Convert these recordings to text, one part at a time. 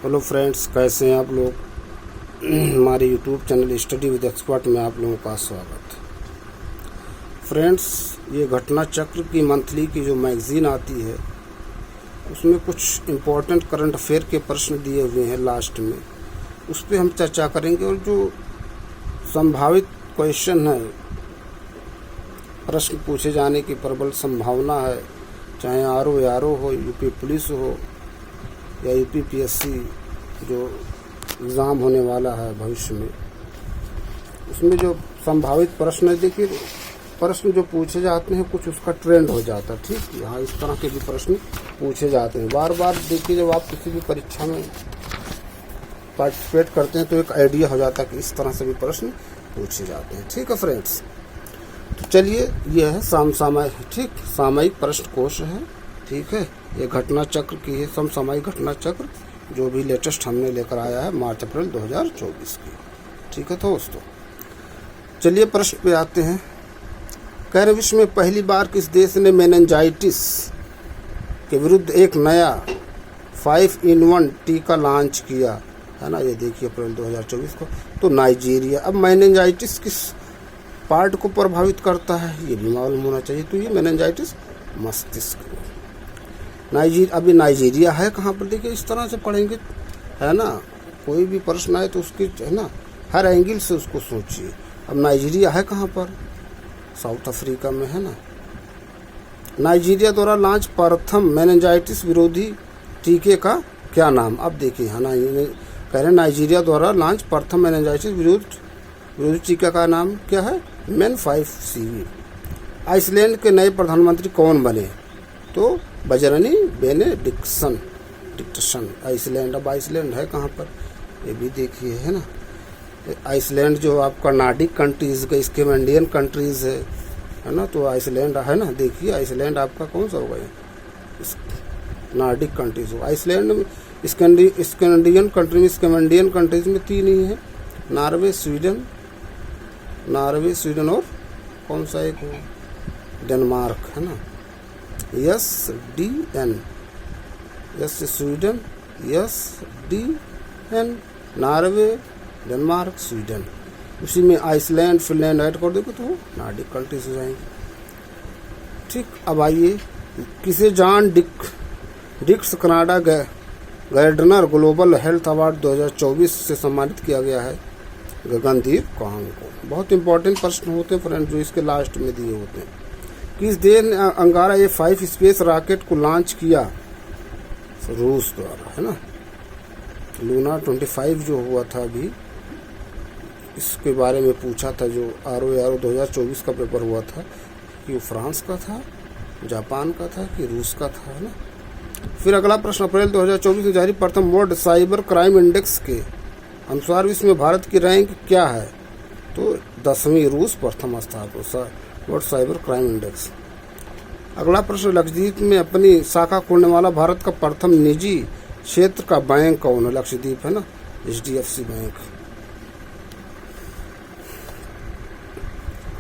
Hello friends, कैसे हैं आप लोग। हमारे YouTube channel study with expert में आप लोगों का स्वागत। फ्रेंड्स, ये घटना चक्र की मंथली की जो मैगज़ीन आती है उसमें कुछ इम्पोर्टेंट करंट अफेयर के प्रश्न दिए हुए हैं लास्ट में, उस पर हम चर्चा करेंगे। और जो संभावित क्वेश्चन है, प्रश्न पूछे जाने की प्रबल संभावना है, चाहे आरओ हो, यूपी पुलिस हो या यूपीपीएससी जो एग्ज़ाम होने वाला है भविष्य में, उसमें जो संभावित प्रश्न है, देखिए प्रश्न जो पूछे जाते हैं कुछ उसका ट्रेंड हो जाता है। ठीक, यहाँ इस तरह के भी प्रश्न पूछे जाते हैं बार बार। देखिए, जब आप किसी भी परीक्षा में पार्टिसिपेट करते हैं तो एक आइडिया हो जाता है कि इस तरह से भी प्रश्न पूछे जाते हैं। ठीक है फ्रेंड्स, तो चलिए, ये है सामयिक प्रश्न कोश है। ठीक है, ये घटना चक्र की है, समसामयिक घटना चक्र जो भी लेटेस्ट हमने लेकर आया है मार्च अप्रैल 2024 की। ठीक है दोस्तों, चलिए प्रश्न पे आते हैं। कह रहे, विश्व में पहली बार किस देश ने मेनिंजाइटिस के विरुद्ध एक नया 5-in-1 टीका लॉन्च किया है ना। ये देखिए अप्रैल 2024 को, तो नाइजीरिया। अब मेनिंजाइटिस किस पार्ट को प्रभावित करता है ये भी मालूम होना चाहिए। तो ये मेनिंजाइटिस मस्तिष्क। अभी नाइजीरिया है कहाँ पर, देखिए इस तरह से पढ़ेंगे है ना। कोई भी प्रश्न आए तो उसकी है ना हर एंगल से उसको सोचिए। अब नाइजीरिया है कहाँ पर, साउथ अफ्रीका में है ना। नाइजीरिया द्वारा लॉन्च प्रथम मेनिंजाइटिस विरोधी टीके का क्या नाम। अब देखिए है ना, कह रहे नाइजीरिया द्वारा लॉन्च प्रथम मेनिंजाइटिस विरोधी टीका का नाम क्या है, MEN5CV। आइसलैंड के नए प्रधानमंत्री कौन बने, तो बजरनी बेनेडिक्टसन। आइसलैंड, अब आइसलैंड है कहाँ पर ये भी देखिए है ना। आइसलैंड जो आपका नार्डिक कंट्रीज़ का स्कैंडिनेवियन कंट्रीज़ है ना, तो आइसलैंड है ना। देखिए आइसलैंड आपका कौन सा होगा, नार्डिक कंट्रीज हो। आइसलैंड में स्कैंडिनेवियन कंट्रीज में 3 ही है, नॉर्वे, स्वीडन और कौन सा एक हो, डेनमार्क है ना। SDN, Sweden, SDN, Norway, Denmark, Sweden. उसी में आइसलैंड, फिनलैंड ऐड कर दोगे तो नार्डिक कंट्रीज हो जाएंगे। ठीक, अब आइए, किसे John Dix Canada Gardner global health award 2024 से सम्मानित किया गया है, गगनदीप कांग को। बहुत इंपॉर्टेंट प्रश्न होते हैं फ्रेंड जो इसके लास्ट में दिए होते हैं। किस देश ने अंगारा A5 स्पेस रॉकेट को लॉन्च किया, रूस द्वारा है ना। लूना 25 जो हुआ था अभी, इसके बारे में पूछा था, जो आरओ 2024 का पेपर हुआ था कि वो फ्रांस का था, जापान का था कि रूस का था, है ना। फिर अगला प्रश्न, अप्रैल 2024 में जारी प्रथम वर्ल्ड साइबर क्राइम इंडेक्स के अनुसार विश्व में भारत की रैंक क्या है, तो 10वीं, रूस प्रथम स्थान पर वर्ल्ड साइबर क्राइम इंडेक्स। अगला प्रश्न, लक्षद्वीप में अपनी शाखा खोलने वाला भारत का प्रथम निजी क्षेत्र का बैंक कौन है, लक्षद्वीप है ना, HDFC बैंक।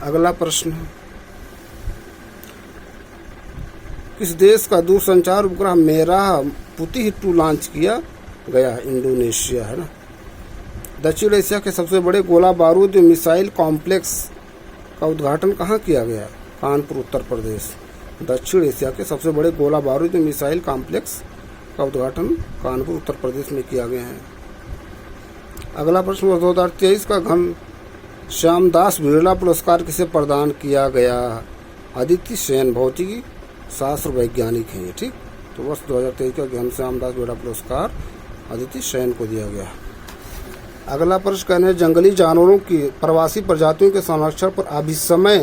अगला प्रश्न, किस देश का दूरसंचार उपग्रह मेराह पुतिह 2 लॉन्च किया गया, इंडोनेशिया है ना। दक्षिण एशिया के सबसे बड़े गोला बारूद मिसाइल कॉम्प्लेक्स का उद्घाटन कहाँ किया गया, कानपुर, उत्तर प्रदेश। दक्षिण एशिया के सबसे बड़े गोला बारूद मिसाइल कॉम्प्लेक्स का उद्घाटन कानपुर, उत्तर प्रदेश में किया गया है। अगला प्रश्न, 2023 का घनश्याम दास बिरला पुरस्कार किसे प्रदान किया गया, अदिति सेन, भौतिकी शास्त्र वैज्ञानिक हैं ये। ठीक, तो वर्ष 2023 का घनश्याम दास बिरला पुरस्कार अदिति सेन को दिया गया। अगला प्रश्न कहने, जंगली जानवरों की प्रवासी प्रजातियों के संरक्षण पर अभिसमय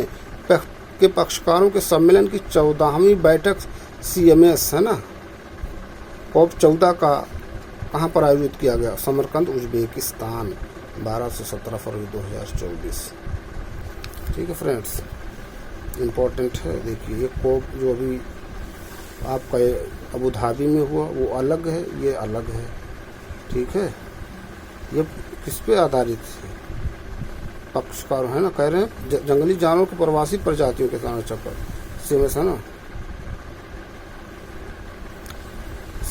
के पक्षकारों के सम्मेलन की 14वीं बैठक CMS है ना, COP 14 का कहाँ पर आयोजित किया गया, समरकंद, उज्बेकिस्तान, 12 से 17 फरवरी 2024। ठीक है फ्रेंड्स, इम्पोर्टेंट है। देखिए ये COP जो अभी आपका अबू धाबी में हुआ वो अलग है, ये अलग है। ठीक है, ये किस पे आधारित है, पक्षकार है ना। कह रहे हैं जंगली जानवरों के प्रवासी प्रजातियों के संरक्षण पर CMS है ना,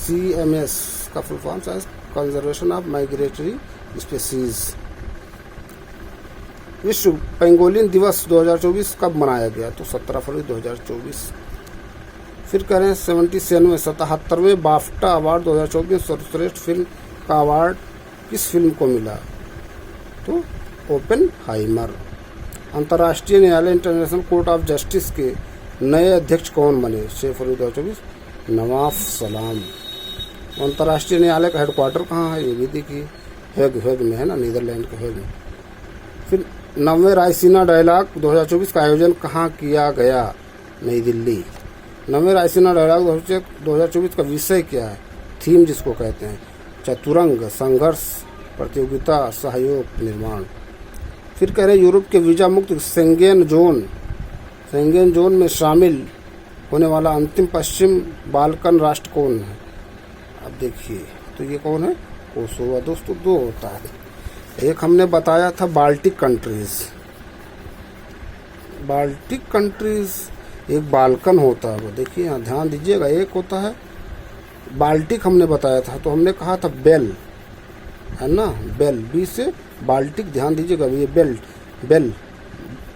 CMS इसका फुल फॉर्म है कंजर्वेशन ऑफ माइग्रेटरी स्पीसीज। विश्व पेंगोलिन दिवस 2024 कब मनाया गया? तो 17 फरवरी 2024। फिर कह रहे हैं 77वें बाफ्टा अवार्ड 2024 सर्वश्रेष्ठ फिल्म का अवार्ड किस फिल्म को मिला? तो ओपेनहाइमर। अंतर्राष्ट्रीय न्यायालय इंटरनेशनल कोर्ट ऑफ जस्टिस के नए अध्यक्ष कौन बने? 6 फरवरी 2024 नवाफ सलाम। अंतर्राष्ट्रीय न्यायालय का हेडक्वार्टर कहाँ है? ये भी देखिए हेग में है ना, नीदरलैंड के हेग में। फिर 90वें रायसीना डायलॉग 2024 का आयोजन कहाँ किया गया? नई दिल्ली। 90वें रायसीना डायलॉग 2024 का विषय क्या है? थीम जिसको कहते हैं चतुरंग, संघर्ष, प्रतियोगिता, सहयोग, निर्माण। फिर कह रहे यूरोप के वीजा मुक्त शेंगेन जोन में शामिल होने वाला अंतिम पश्चिम बाल्कन राष्ट्र कौन है? अब देखिए तो ये कौन है? कोसोवो। दोस्तों दो होता है, एक हमने बताया था बाल्टिक कंट्रीज, एक बाल्कन होता है वो, देखिए यहाँ ध्यान दीजिएगा। एक होता है बाल्टिक हमने बताया था, तो हमने कहा था बेल, है ना, बेल, बी से बाल्टिक, ध्यान दीजिएगा ये बेल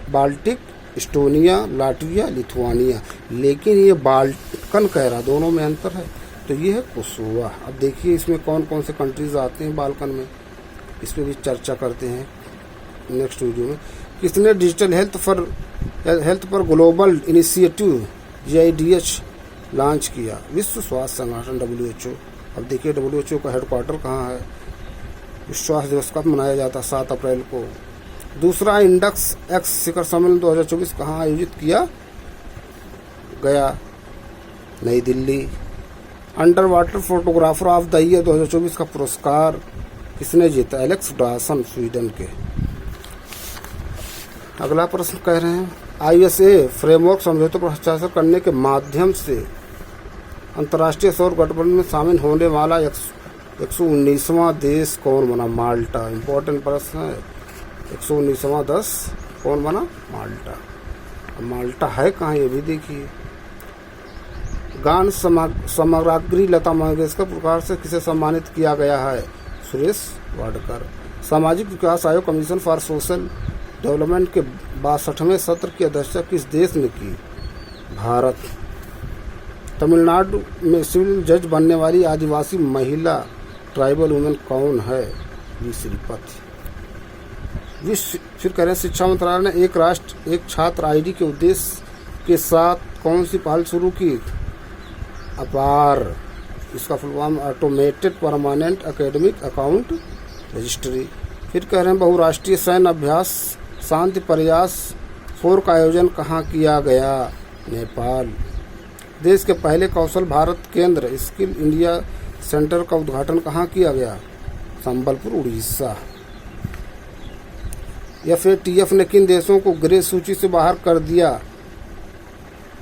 बाल्टिक, एस्टोनिया, लाटविया, लिथुआनिया, लेकिन ये बाल्कन कह रहा, दोनों में अंतर है। तो ये है कोसोवा। अब देखिए इसमें कौन कौन से कंट्रीज आते हैं बाल्कन में, इस पर भी चर्चा करते हैं नेक्स्ट वीडियो में। किसने डिजिटल हेल्थ पर ग्लोबल इनिशिएटिव GIDH लॉन्च किया? विश्व स्वास्थ्य संगठन WHO। अब देखिए WHO का हेडक्वार्टर कहाँ है? विश्व स्वास्थ्य दिवस कब मनाया जाता है? 7 अप्रैल को। दूसरा इंडेक्स एक्स शिखर सम्मेलन 2024 कहाँ आयोजित किया गया? नई Delhi. Under water photographer of the year 2024 का पुरस्कार किसने जीता? एलेक्स डासन, स्वीडन के। अगला प्रश्न कह रहे हैं ISA फ्रेमवर्क समझौते पर हस्ताक्षर करने के माध्यम से अंतर्राष्ट्रीय सौर गठबंधन में शामिल होने वाला 119वां देश कौन बना? माल्टा। इम्पोर्टेंट प्रश्न है, 119वां देश कौन बना? माल्टा। माल्टा है कहाँ ये भी देखिए। गान समग्राग्री लता मंगेशकर पुरस्कार से किसे सम्मानित किया गया है? सुरेश वाडकर। सामाजिक विकास आयोग कमीशन फॉर सोशल डेवलपमेंट के 62वें सत्र की अध्यक्षता किस देश ने की? भारत। तमिलनाडु में सिविल जज बनने वाली आदिवासी महिला ट्राइबल वुमेन कौन है? वी श्रीपति। फिर कह रहे हैं शिक्षा मंत्रालय ने एक राष्ट्र एक छात्र ID के उद्देश्य के साथ कौन सी पहल शुरू की? अपार। इसका full form automated permanent academic account registry. फिर कह रहे हैं बहुराष्ट्रीय सैन्य अभ्यास शांति प्रयास 4 का आयोजन कहाँ किया गया? नेपाल। देश के पहले कौशल भारत केंद्र स्किल इंडिया सेंटर का उद्घाटन कहाँ किया गया? संबलपुर, उड़ीसा। FATF ने किन देशों को ग्रे सूची से बाहर कर दिया?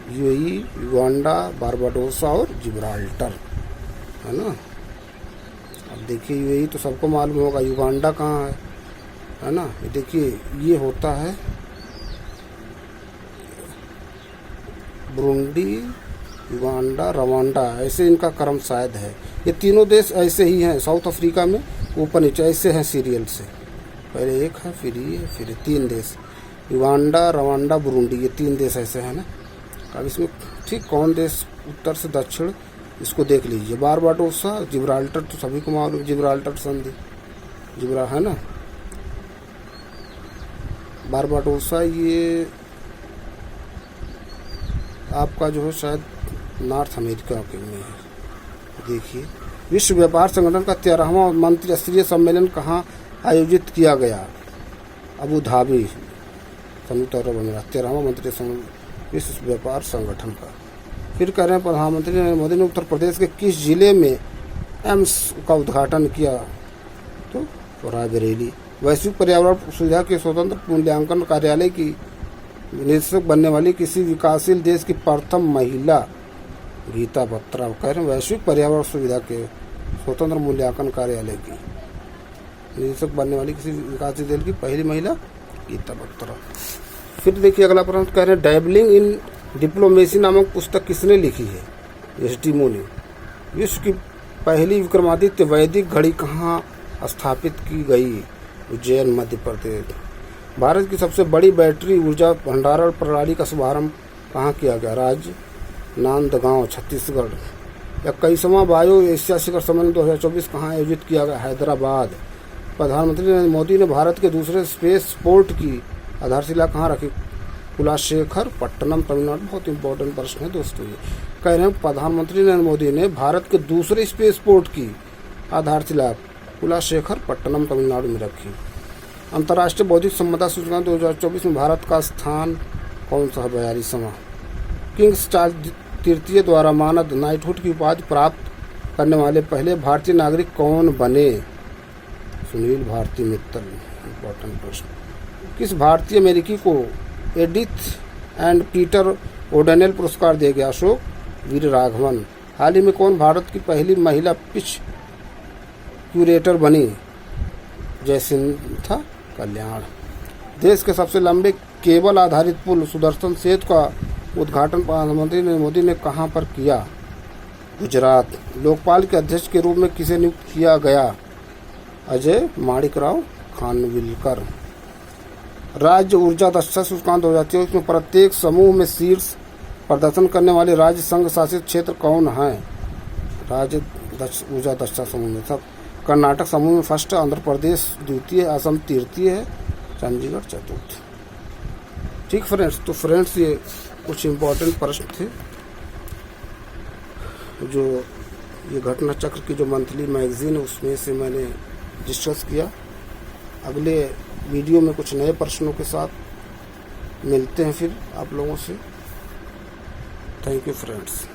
UAE, युगांडा, बारबाडोसा और जिब्राल्टर, है ना। अब देखिए UAE तो सबको मालूम होगा, युगांडा कहाँ है ना। ये देखिए ये होता है बुरुंडी, युगांडा, रवांडा, ऐसे इनका क्रम शायद है। ये तीनों देश ऐसे ही हैं, साउथ अफ्रीका में ऊपर नीचे ऐसे हैं सीरियल से, पहले एक है फिर ये फिर 3 देश, युगांडा, रवांडा, बुरुंडी, ये 3 देश ऐसे हैं ना। अब इसमें ठीक कौन देश उत्तर से दक्षिण, इसको देख लीजिए। बारबाडोसा, जिब्राल्टर तो सभी को मालूम, जिब्राल्टर संधि, जिब्रा है ना। बारबाडोसा ये आपका जो है शायद नॉर्थ अमेरिका के में है। देखिए विश्व व्यापार संगठन का 13वां मंत्रिस्तरीय सम्मेलन कहाँ आयोजित किया गया? अबू धाबी, संयुक्त अरब अमीरात। 13वां मंत्रिस्तरीय विश्व व्यापार संगठन का। फिर कह रहे हैं प्रधानमंत्री नरेंद्र मोदी ने उत्तर प्रदेश के किस जिले में एम्स का उद्घाटन किया? तो रायबरेली। वैश्विक पर्यावरण सुविधा के स्वतंत्र मूल्यांकन कार्यालय की निदेशक बनने वाली किसी विकासशील देश की प्रथम महिला? गीता बत्रा। कह रहे हैं वैश्विक पर्यावरण सुविधा के स्वतंत्र मूल्यांकन कार्यालय की निदेशक बनने वाली किसी विकासशील देश की पहली महिला गीता बत्रा। फिर देखिए अगला प्रश्न कह रहे हैं डैबलिंग इन डिप्लोमेसी नामक पुस्तक किसने लिखी है? एसटी मोनी। विश्व की पहली विक्रमादित्य वैदिक घड़ी कहाँ स्थापित की गई? उज्जैन, मध्य प्रदेश। भारत की सबसे बड़ी बैटरी ऊर्जा भंडारण प्रणाली का शुभारंभ कहाँ किया गया? राज्य नांदगांव, छत्तीसगढ़। 21वां बायो एशिया शिखर सम्मेलन 2024 कहाँ आयोजित किया गया? हैदराबाद। प्रधानमंत्री नरेंद्र मोदी ने भारत के दूसरे स्पेस पोर्ट की आधारशिला कहाँ रखी? कुलाशेखर पट्टनम, तमिलनाडु। बहुत इंपॉर्टेंट प्रश्न है दोस्तों ये। कह रहे हैं प्रधानमंत्री नरेंद्र मोदी ने भारत के दूसरे स्पेस पोर्ट की आधारशिला कुलाशेखर पट्टनम, तमिलनाडु में रखी। अंतर्राष्ट्रीय बौद्धिक संपदा सूचकांक 2024 में भारत का स्थान कौन सा? 42वां। किंग्स चार्ल्स तृतीय द्वारा मानद नाइटहुड की उपाधि प्राप्त करने वाले पहले भारतीय नागरिक कौन बने? सुनील भारती मित्तल। इंपॉर्टेंट प्रश्न। किस भारतीय अमेरिकी को एडिथ एंड पीटर ओडेनेल पुरस्कार दिया गया? अशोक वीरराघवन। हाल ही में कौन भारत की पहली महिला पिच क्यूरेटर बनी? जयसिंथा कल्याण। देश के सबसे लंबे केबल आधारित पुल सुदर्शन सेतु का उद्घाटन प्रधानमंत्री नरेंद्र मोदी ने कहां पर किया? गुजरात। लोकपाल के अध्यक्ष के रूप में किसे नियुक्त किया गया? अजय माणिकराव खानविलकर। राज्य ऊर्जा दक्षता सूचकांक 2023 में प्रत्येक समूह में शीर्ष प्रदर्शन करने वाले राज्य संघ शासित क्षेत्र कौन है? राज्य ऊर्जा दक्षता समूह में सब कर्नाटक समूह में फर्स्ट, आंध्र प्रदेश द्वितीय, असम तृतीय है, चंडीगढ़ चतुर्थ। ठीक फ्रेंड्स, तो फ्रेंड्स ये कुछ इम्पोर्टेंट प्रश्न थे जो ये घटना चक्र की जो मंथली मैगजीन है उसमें से मैंने डिस्कस किया। अगले वीडियो में कुछ नए प्रश्नों के साथ मिलते हैं फिर आप लोगों से। Thank you friends.